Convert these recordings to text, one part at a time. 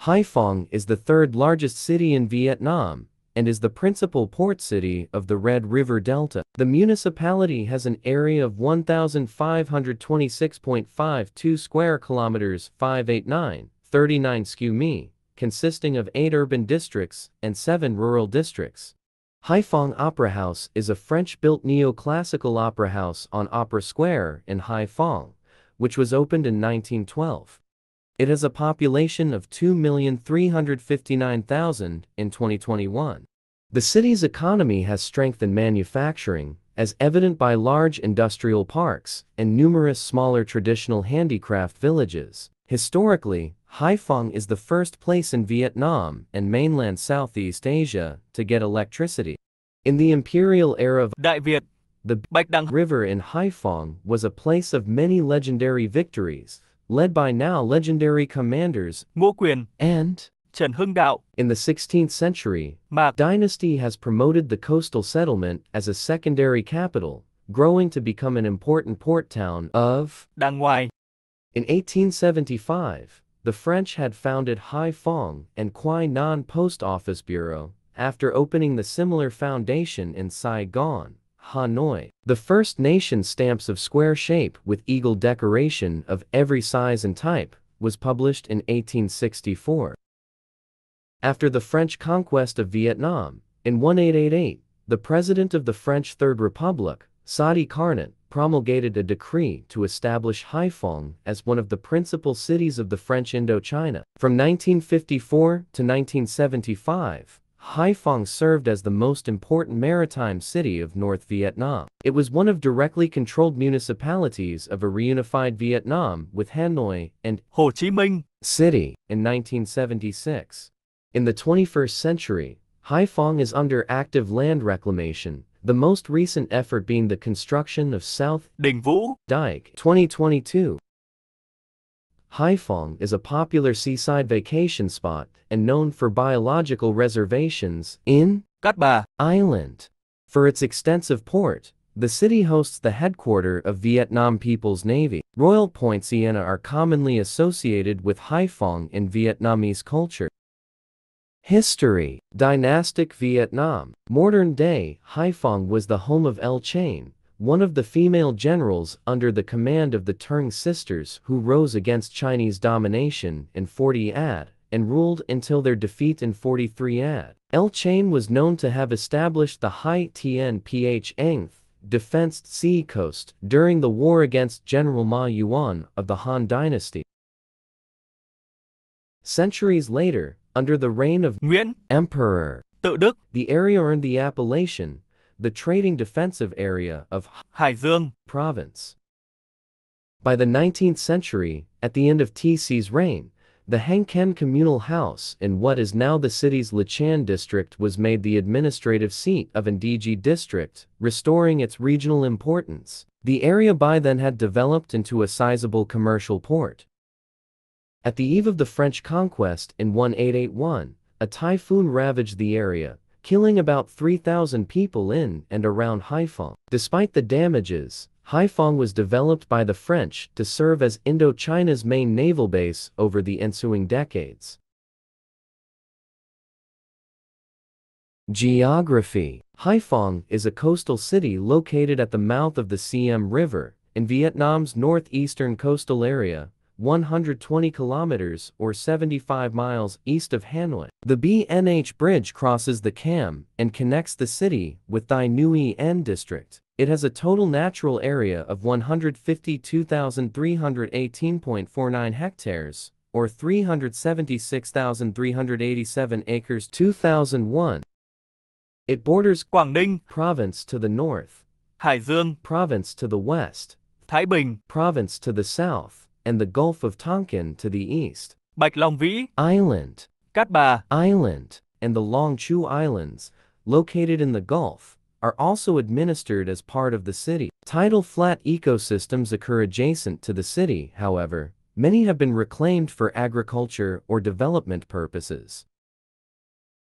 Haiphong is the third largest city in Vietnam and is the principal port city of the Red River Delta. The municipality has an area of 1,526.52 square kilometers, 589.39 sq mi, consisting of 8 urban districts and 7 rural districts. Haiphong Opera House is a French-built neoclassical opera house on Opera Square in Haiphong, which was opened in 1912. It has a population of 2,359,000 in 2021. The city's economy has strength in manufacturing, as evident by large industrial parks and numerous smaller traditional handicraft villages. Historically, Haiphong is the first place in Vietnam and mainland Southeast Asia to get electricity. In the imperial era of Đại Việt, the Bạch Đằng River in Haiphong was a place of many legendary victories, led by now legendary commanders Ngô Quyền, and, Trần Hưng Đạo. in the 16th century, Mạc dynasty has promoted the coastal settlement as a secondary capital, growing to become an important port town of Đàng Ngoài. In 1875, the French had founded Haiphong and Quai Nan Post Office Bureau, after opening the similar foundation in Saigon, Hanoi. The first nation stamps of square shape with eagle decoration of every size and type was published in 1864. After the French conquest of Vietnam, in 1888, the president of the French Third Republic, Sadi Carnot, promulgated a decree to establish Haiphong as one of the principal cities of the French Indochina. From 1954 to 1975, Haiphong served as the most important maritime city of North Vietnam. It was one of directly controlled municipalities of a reunified Vietnam with Hanoi and Hồ Chí Minh City in 1976. In the 21st century, Haiphong is under active land reclamation, the most recent effort being the construction of South Đình Vũ Dike 2022. Haiphong is a popular seaside vacation spot and known for biological reservations in Cát Bà Island. For its extensive port, the city hosts the headquarters of Vietnam People's Navy. Royal Point Sienna are commonly associated with Haiphong in Vietnamese culture. History. Dynastic Vietnam. Modern day, Haiphong was the home of El Chain, one of the female generals under the command of the Trung sisters who rose against Chinese domination in 40 AD and ruled until their defeat in 43 AD. El Chain was known to have established the Hai Tien Ph Ength defensed sea coast during the war against General Ma Yuan of the Han dynasty. Centuries later, under the reign of Nguyễn Emperor Tự Đức, the area earned the appellation, the trading defensive area of Hải Dương Province. By the 19th century, at the end of TC's reign, the Hang Ken communal house in what is now the city's Lechan district was made the administrative seat of Ndiji district, restoring its regional importance. The area by then had developed into a sizable commercial port. At the eve of the French conquest in 1881, a typhoon ravaged the area, killing about 3,000 people in and around Haiphong. Despite the damages, Haiphong was developed by the French to serve as Indochina's main naval base over the ensuing decades. Geography. Haiphong is a coastal city located at the mouth of the Siem River, in Vietnam's northeastern coastal area, 120 kilometers or 75 miles east of Hanoi. The BNH Bridge crosses the Cam and connects the city with Dai Nui N district. It has a total natural area of 152,318.49 hectares, or 376,387 acres 2001. It borders Quảng Ninh Province to the north, Hải Dương Province to the west, Thái Bình Province to the south, and the Gulf of Tonkin to the east. Bạch Long Vĩ Island, Cát Bà Island, and the Long Chu Islands, located in the Gulf, are also administered as part of the city. Tidal flat ecosystems occur adjacent to the city, however, many have been reclaimed for agriculture or development purposes.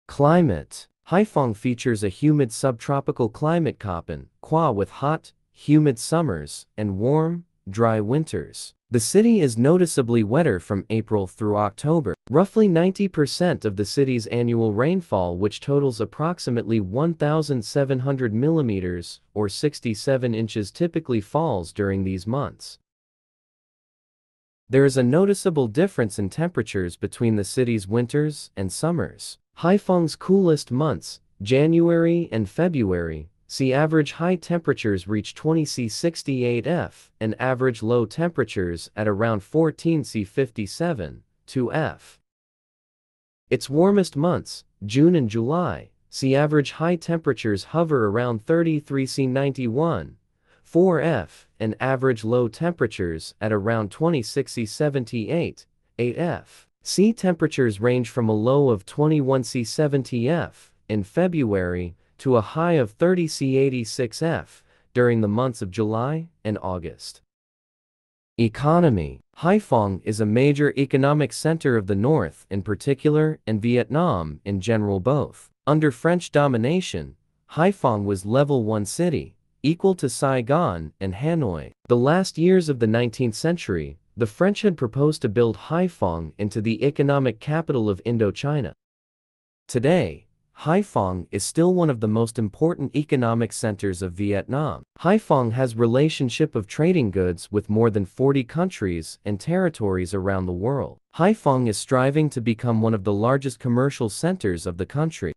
Climate. Haiphong features a humid subtropical climate Köppen, Qua with hot, humid summers and warm, dry winters. The city is noticeably wetter from April through October. Roughly 90% of the city's annual rainfall, which totals approximately 1,700 millimeters or 67 inches, typically falls during these months. There is a noticeable difference in temperatures between the city's winters and summers. Haiphong's coolest months, January and February, see average high temperatures reach 20°C 68 F and average low temperatures at around 14°C 57 2 F. Its warmest months, June and July, see average high temperatures hover around 33°C 91 4 F and average low temperatures at around 26°C 78 8 F. Sea temperatures range from a low of 21°C 70 F in February to a high of 30°C 86 F during the months of July and August. Economy. Haiphong is a major economic center of the North in particular and Vietnam in general both. Under French domination, Haiphong was level 1 city, equal to Saigon and Hanoi. The last years of the 19th century, the French had proposed to build Haiphong into the economic capital of Indochina. Today, Haiphong is still one of the most important economic centers of Vietnam. Haiphong has relationship of trading goods with more than 40 countries and territories around the world. Haiphong is striving to become one of the largest commercial centers of the country.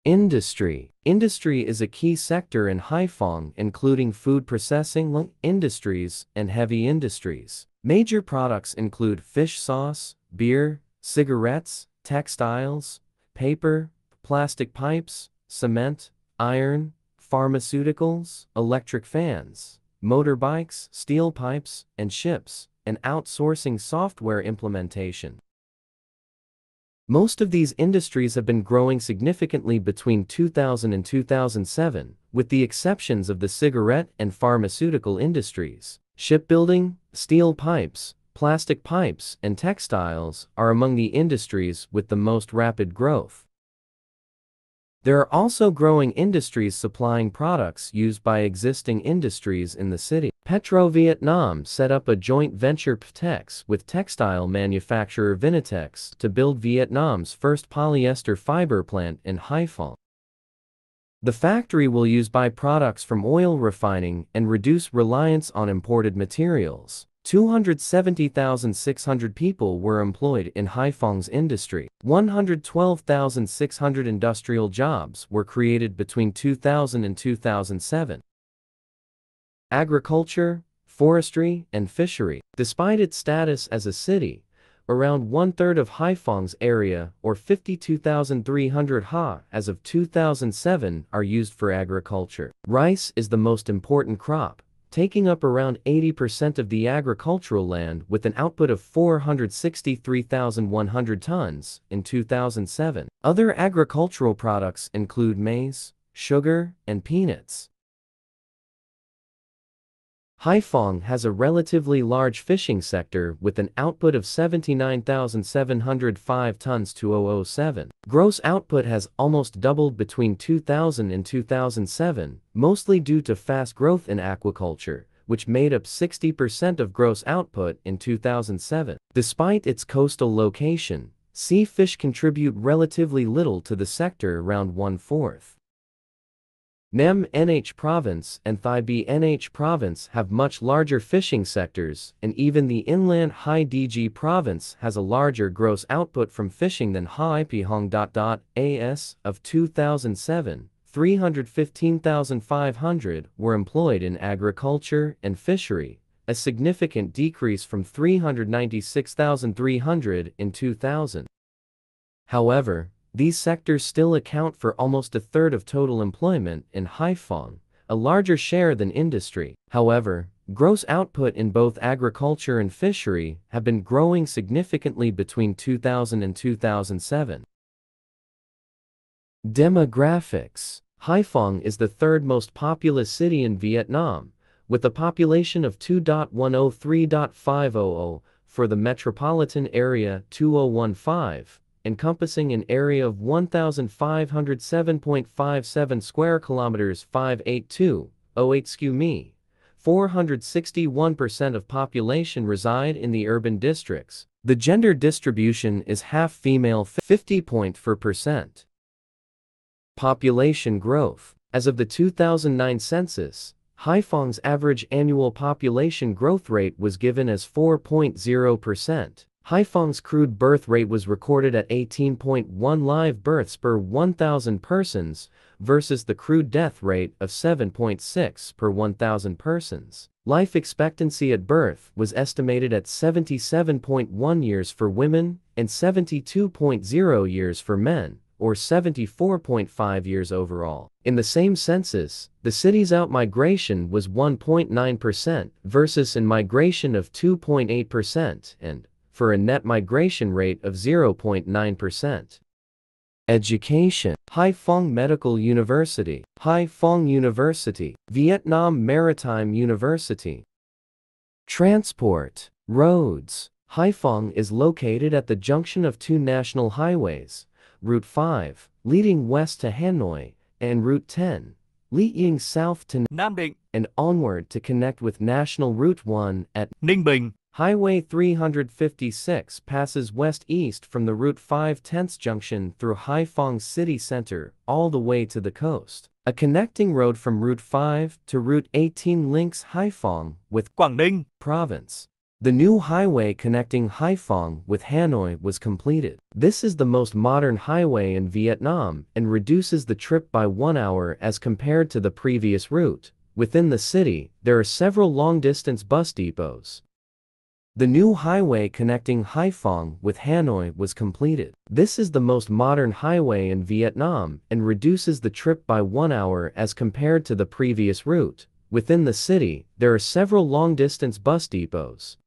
Industry. Industry is a key sector in Haiphong, including food processing industries and heavy industries. Major products include fish sauce, beer, cigarettes, textiles, paper, plastic pipes, cement, iron, pharmaceuticals, electric fans, motorbikes, steel pipes, and ships, and outsourcing software implementation. Most of these industries have been growing significantly between 2000 and 2007, with the exceptions of the cigarette and pharmaceutical industries. Shipbuilding, steel pipes, plastic pipes, and textiles are among the industries with the most rapid growth. There are also growing industries supplying products used by existing industries in the city. Petro-Vietnam set up a joint venture PTEX with textile manufacturer Vinitex to build Vietnam's first polyester fiber plant in Haiphong. The factory will use byproducts from oil refining and reduce reliance on imported materials. 270,600 people were employed in Haiphong's industry. 112,600 industrial jobs were created between 2000 and 2007. Agriculture, forestry, and fishery. Despite its status as a city, around one-third of Haiphong's area, or 52,300 ha as of 2007, are used for agriculture. Rice is the most important crop, taking up around 80% of the agricultural land with an output of 463,100 tons in 2007. Other agricultural products include maize, sugar, and peanuts. Haiphong has a relatively large fishing sector with an output of 79,705 tons 2007. Gross output has almost doubled between 2000 and 2007, mostly due to fast growth in aquaculture, which made up 60% of gross output in 2007. Despite its coastal location, sea fish contribute relatively little to the sector, around 1/4. Nam Nh Province and Thai Bnh Province have much larger fishing sectors, and even the inland Hai Dg Province has a larger gross output from fishing than Haiphong. As of 2007, 315,500 were employed in agriculture and fishery, a significant decrease from 396,300 in 2000. However, these sectors still account for almost a third of total employment in Haiphong, a larger share than industry. However, gross output in both agriculture and fishery have been growing significantly between 2000 and 2007. Demographics. Haiphong is the third most populous city in Vietnam, with a population of 2.103.500 for the metropolitan area 2015. Encompassing an area of 1,507.57 square kilometers 582.08 sq mi. 461% of population reside in the urban districts, The gender distribution is half female 50.4%. Population growth. As of the 2009 census, Haiphong's average annual population growth rate was given as 4.0%. Haiphong's crude birth rate was recorded at 18.1 live births per 1,000 persons versus the crude death rate of 7.6 per 1,000 persons. Life expectancy at birth was estimated at 77.1 years for women and 72.0 years for men, or 74.5 years overall. In the same census, the city's out-migration was 1.9% versus in-migration of 2.8% and, for a net migration rate of 0.9%. Education. Haiphong Medical University, Haiphong University, Vietnam Maritime University. Transport. Roads. Haiphong is located at the junction of two national highways, Route 5, leading west to Hanoi, and Route 10, leading south to Nam Định and onward to connect with National Route 1 at Ninh Bình. Highway 356 passes west-east from the Route 5 10th junction through Haiphong city center all the way to the coast. A connecting road from Route 5 to Route 18 links Haiphong with Quảng Ninh province. The new highway connecting Haiphong with Hanoi was completed. This is the most modern highway in Vietnam and reduces the trip by 1 hour as compared to the previous route. Within the city, there are several long-distance bus depots. The new highway connecting Haiphong with Hanoi was completed. This is the most modern highway in Vietnam and reduces the trip by 1 hour as compared to the previous route. Within the city, there are several long-distance bus depots.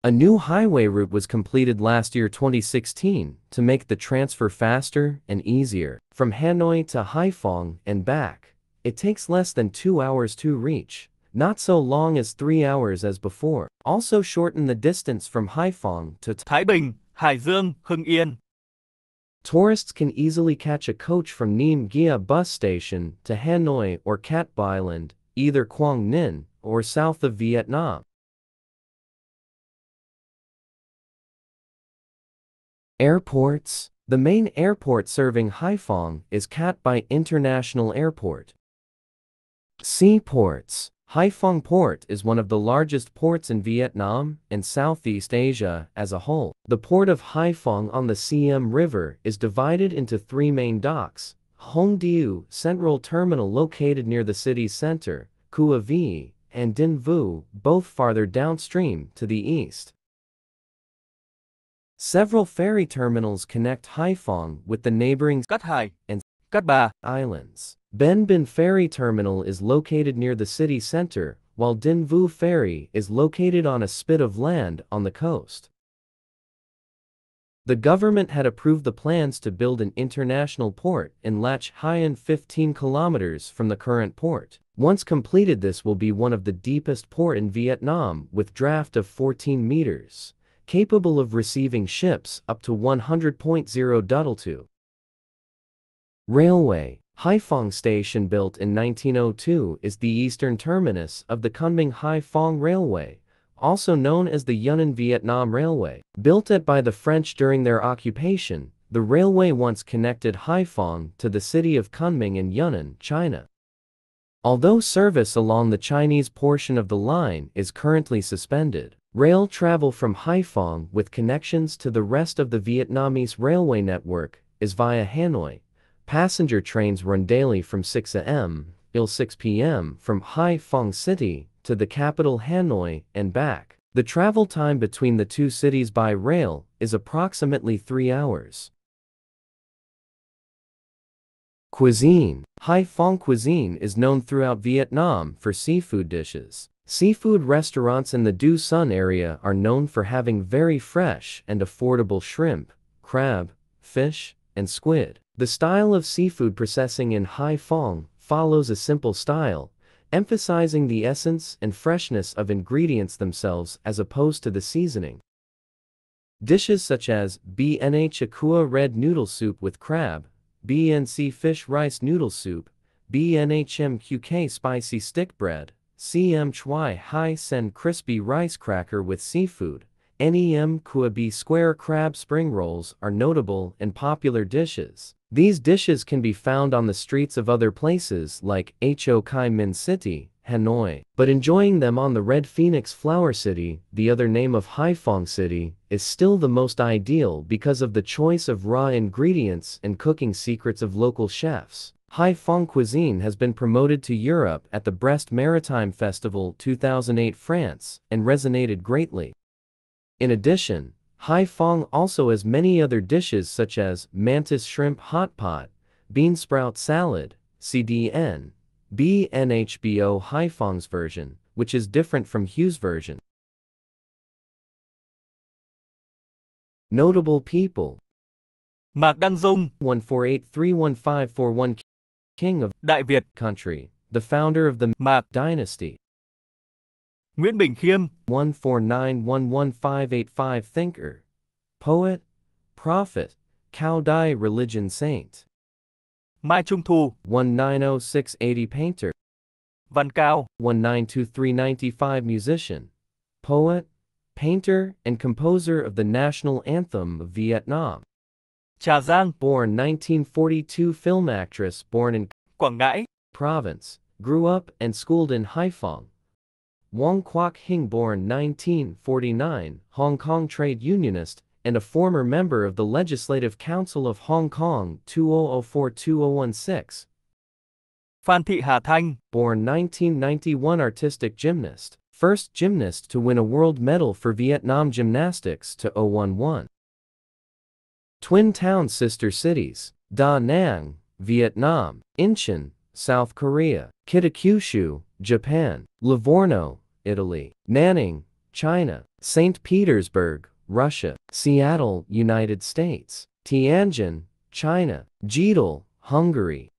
A new highway route was completed last year 2016 to make the transfer faster and easier. From Hanoi to Haiphong and back, it takes less than 2 hours to reach. Not so long as 3 hours as before. Also shorten the distance from Haiphong to Thái Bình, Hải Dương, Hưng Yên. Tourists can easily catch a coach from Nim Gia bus station to Hanoi or Cat Ba Island, either Quang Ninh or south of Vietnam. Airports. The main airport serving Haiphong is Cat Ba International Airport. Seaports. Haiphong Port is one of the largest ports in Vietnam and Southeast Asia as a whole. The port of Haiphong on the Siem River is divided into 3 main docks: Hong Dieu Central Terminal located near the city's center, Cua Vie, and Dinh Vu, both farther downstream to the east. Several ferry terminals connect Haiphong with the neighboring Cát Hải and Cát Bà islands. Ben Bin Ferry Terminal is located near the city center, while Dinh Vu Ferry is located on a spit of land on the coast. The government had approved the plans to build an international port in Lach Hien 15 kilometers from the current port. Once completed, this will be one of the deepest port in Vietnam with draft of 14 meters, capable of receiving ships up to 100.0 Railway. Haiphong Station, built in 1902, is the eastern terminus of the Kunming Haiphong Railway, also known as the Yunnan Vietnam Railway. Built by the French during their occupation, the railway once connected Haiphong to the city of Kunming in Yunnan, China. Although service along the Chinese portion of the line is currently suspended, rail travel from Haiphong with connections to the rest of the Vietnamese railway network is via Hanoi. Passenger trains run daily from 6 a.m. till 6 p.m. from Haiphong City to the capital Hanoi and back. The travel time between the two cities by rail is approximately 3 hours. Cuisine. Haiphong cuisine is known throughout Vietnam for seafood dishes. Seafood restaurants in the Du Son area are known for having very fresh and affordable shrimp, crab, fish, and squid. The style of seafood processing in Haiphong follows a simple style, emphasizing the essence and freshness of ingredients themselves as opposed to the seasoning. Dishes such as bnh Akua red noodle soup with crab, bnc fish rice noodle soup, bnhmqk spicy stick bread, cm choi hai sen crispy rice cracker with seafood, Nem Kuabi square crab spring rolls are notable and popular dishes. These dishes can be found on the streets of other places like Ho Chi Minh City, Hanoi, but enjoying them on the Red Phoenix Flower City, the other name of Haiphong City, is still the most ideal because of the choice of raw ingredients and cooking secrets of local chefs. Haiphong cuisine has been promoted to Europe at the Brest Maritime Festival 2008 France and resonated greatly. In addition, Haiphong also has many other dishes such as mantis shrimp hot pot, bean sprout salad, CDN, BNHBO Haiphong's version, which is different from Hugh's version. Notable people. Mạc Đăng Dung, 1483151, King of Đại Việt, country, the founder of the Mạc, dynasty. Nguyễn Bình Khiêm, 149111585, thinker, poet, prophet, Cao Dai religion saint. Mai Trung Thu, 190680, painter. Văn Cao, 192395, musician, poet, painter, and composer of the national anthem of Vietnam. Trà Giang, Born 1942, film actress, born in Quảng Ngãi, province, grew up and schooled in Haiphong. Wong Kwok Hing, born 1949, Hong Kong trade unionist, and a former member of the Legislative Council of Hong Kong 2004-2016. Phan Thị Hà Thanh, Born 1991, artistic gymnast, first gymnast to win a world medal for Vietnam gymnastics to 011. Twin town sister cities, Da Nang, Vietnam, Incheon, South Korea, Kitakyushu, Japan, Livorno, Italy, Nanning, China, St. Petersburg, Russia, Seattle, United States, Tianjin, China, Gedel, Hungary.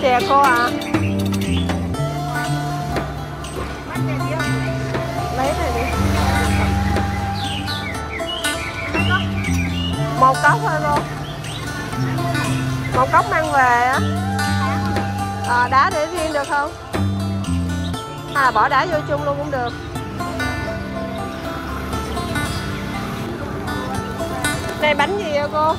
chè cô à? Lấy này đi. Một cốc thôi luôn. Một cốc mang về á. Đá để riêng được không? Bỏ đá vô chung luôn cũng được. Này bánh gì vậy cô?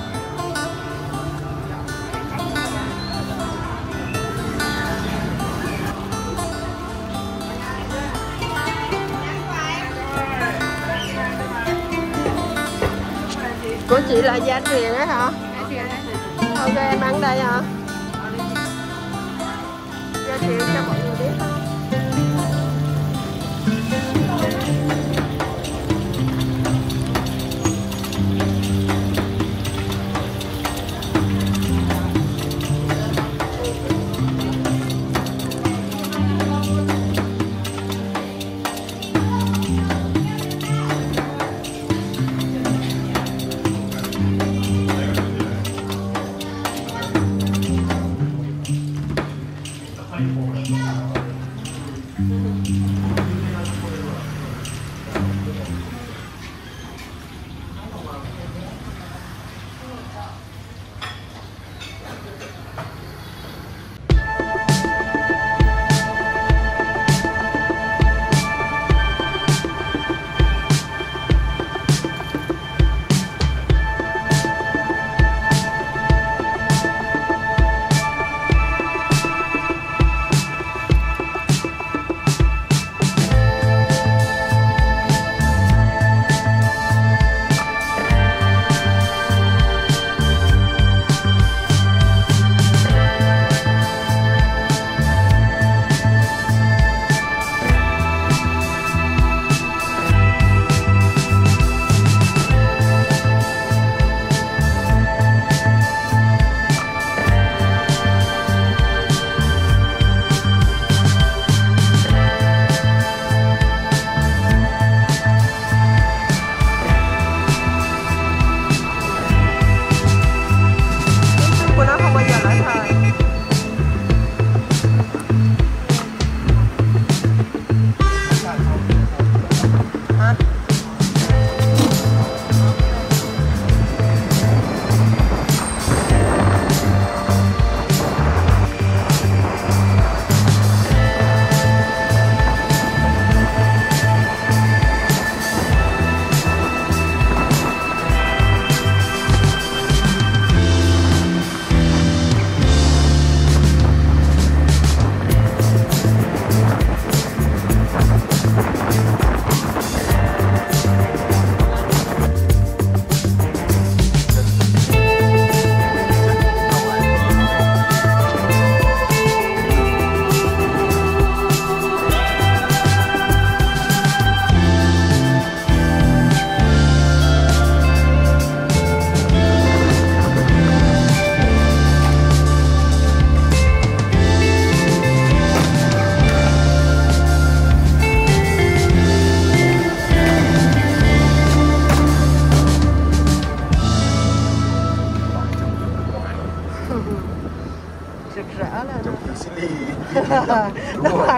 Của chị là da truyền á hả? Ok, em ăn đây hả? Da truyền cho mọi người biết.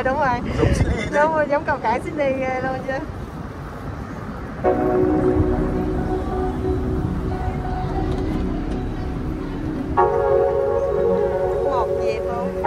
Đúng rồi. Đúng rồi, giống cầu cảng Sydney ghê luôn chứ. Một dịp luôn.